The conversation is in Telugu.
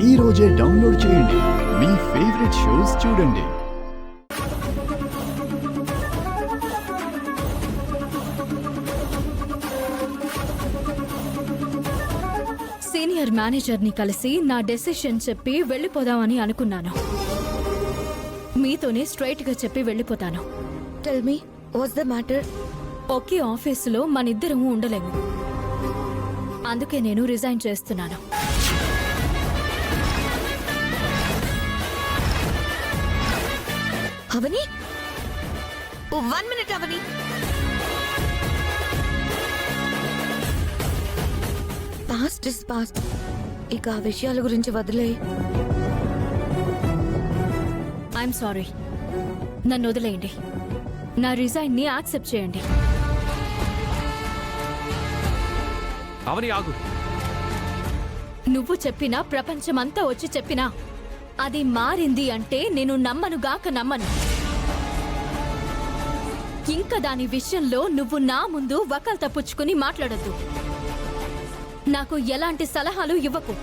ఈ రోజే డౌన్లోడ్ చేయండి. మీ ఫేవరెట్ షోస్ చూడండి. సీనియర్ మేనేజర్ని కలిసి నా డెసిషన్ చెప్పి వెళ్ళిపోదామని అనుకున్నాను. మీతోనే స్ట్రైట్గా చెప్పి వెళ్ళిపోతాను. Tell me what's the matter? ఒకే ఆఫీసులో మనిద్దరము ఉండలేము. అందుకే నేను రిజైన్ చేస్తున్నాను. Avani, 1 minute Avani. Past is past. ఇక ఆ విషయాల గురించి వదిలే. I'm sorry. నన్ను వదిలేయండి. నా రిజైన్ని యాక్సెప్ట్ చేయండి. అవని ఆగు. నువ్వు చెప్పినా ప్రపంచమంతా వచ్చి చెప్పినా అది మారింది అంటే నేను నమ్మనుగాక నమ్మను. ఇంకా దాని విషయంలో నువ్వు నా ముందు వకాల్తా పుచ్చుకుని మాట్లాడొద్దు. నాకు ఎలాంటి సలహాలు ఇవ్వకు.